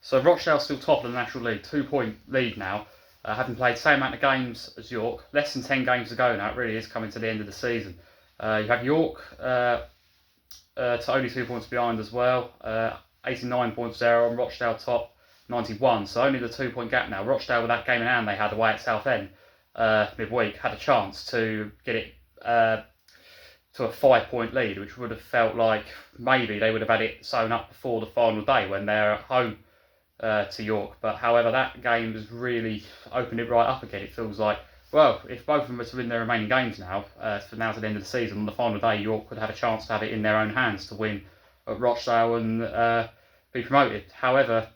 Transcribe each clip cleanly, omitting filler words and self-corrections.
So Rochdale's still top of the National League, 2-point lead now, having played the same amount of games as York. Less than 10 games to go now. It really is coming to the end of the season. You have York to only 2 points behind as well. 89 points there on Rochdale top, 91. So only the 2-point gap now. Rochdale, with that game in hand they had away at Southend midweek, had a chance to get it to a 5-point lead, which would have felt like maybe they would have had it sewn up before the final day when they're at home to York. But however, that game has really opened it right up again. It feels like, well, if both of them were to win their remaining games now, for now to the end of the season, on the final day, York could have a chance to have it in their own hands to win at Rochdale and be promoted. However,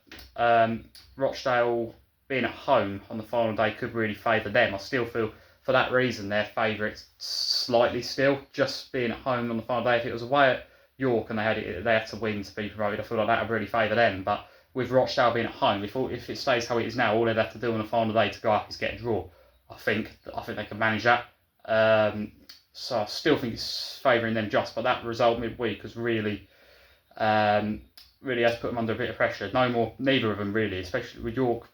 Rochdale being at home on the final day could really favour them. I still feel for that reason they're favourites slightly still, just being at home on the final day. If it was away at York and they had to win to be promoted, I feel like that would really favour them. But with Rochdale being at home, if it stays how it is now, all they'd have to do on the final day to go up is get a draw. I think they can manage that. So I still think it's favouring them just, but that result midweek has really has put them under a bit of pressure. Neither of them really, especially with York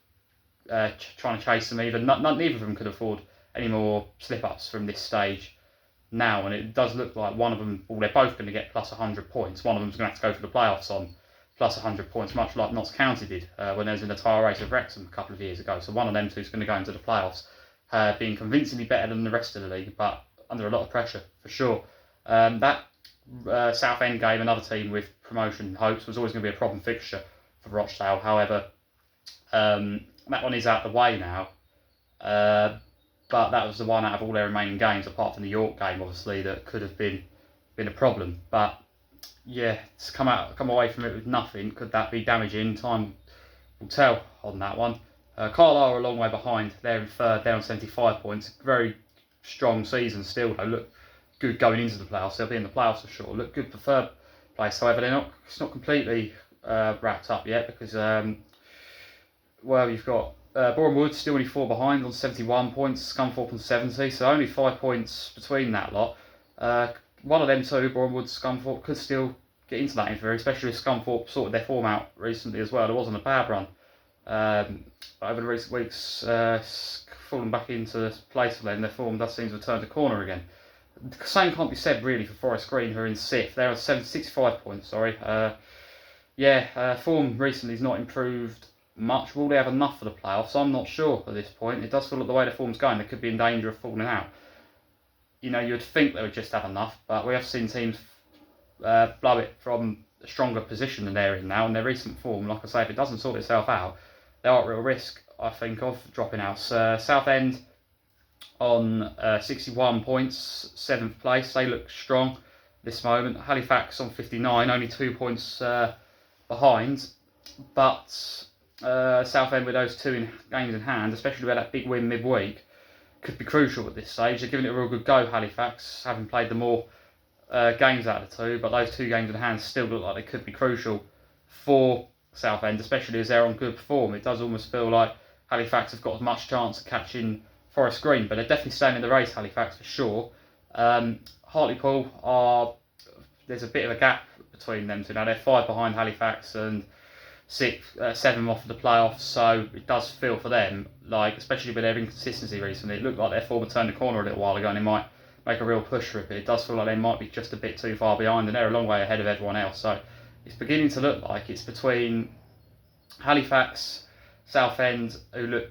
trying to chase them either. Neither of them could afford any more slip-ups from this stage now, and it does look like one of them, well, they're both going to get plus 100 points. One of them's going to have to go for the playoffs on plus 100 points, much like Notts County did when they was in the title race of Wrexham a couple of years ago. So one of them two's going to go into the playoffs, being convincingly better than the rest of the league, but under a lot of pressure for sure. That Southend game, another team with promotion hopes, was always going to be a problem fixture for Rochdale. However, that one is out of the way now. But that was the one out of all their remaining games, apart from the York game, obviously, that could have been a problem. But yeah, to come away from it with nothing, could that be damaging? Time will tell on that one. Carlisle are a long way behind. They're in third, they're on 75 points. Very strong season still, though. Look good going into the playoffs. They'll be in the playoffs for sure. Look good for third place. However, it's not completely wrapped up yet because you've got Boreham Wood still only 4 behind on 71 points, Scunthorpe on 70, so only 5 points between that lot. One of them two, Boreham Wood, Scunthorpe, could still get into that inferior, especially if Scunthorpe sorted their form out recently as well. There wasn't a bad run. But over the recent weeks, fallen back into place for them. Their form does seem to have turned a corner again. The same can't be said really for Forest Green, who are in 6th. They're on 65 points, form recently has not improved much. Will they have enough for the playoffs? I'm not sure at this point. It does feel like the way the form's going, they could be in danger of falling out. You'd think they would just have enough, but we have seen teams blow it from a stronger position than they're in now. And their recent form, like I say, if it doesn't sort itself out, they are at real risk, I think, of dropping out. Southend on 61 points, 7th place. They look strong this moment. Halifax on 59, only 2 points behind, but Southend with those two games in hand, especially with that big win midweek, could be crucial at this stage. They're giving it a real good go, Halifax, having played the more games out of the two, but those 2 games in hand still look like they could be crucial for Southend, especially as they're on good form. It does almost feel like Halifax have got as much chance of catching Forest Green, but they're definitely staying in the race, Halifax, for sure. Hartlepool there's a bit of a gap between them two now. They're 5 behind Halifax and 7 off of the playoffs, so it does feel for them, like, especially with their inconsistency recently, it looked like their form had turned the corner a little while ago and they might make a real push for it, but it does feel like they might be just a bit too far behind and they're a long way ahead of everyone else. So it's beginning to look like it's between Halifax, Southend, who look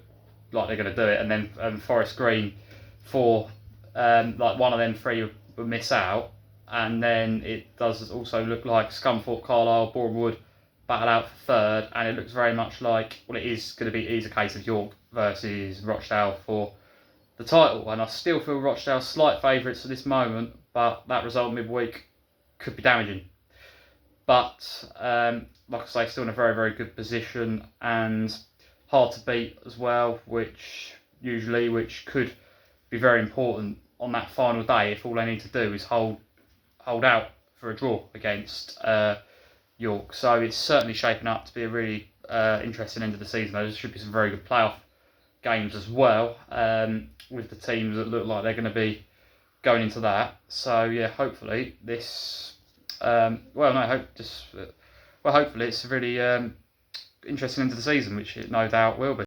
like they're going to do it, and then Forest Green for like one of them 3 will miss out, and then it does also look like Scunthorpe, Carlisle, Boreham Wood battle out for 3rd, and it looks very much like it is going to be a case of York versus Rochdale for the title. And I still feel Rochdale's slight favourites at this moment, but that result midweek could be damaging. But like I say, still in a very, very good position and hard to beat as well, which could be very important on that final day if all they need to do is hold out for a draw against York. So it's certainly shaping up to be a really interesting end of the season. There should be some very good playoff games as well, with the teams that look like they're going to be going into that. So yeah, hopefully this hopefully it's really interesting into the season, which it no doubt will be.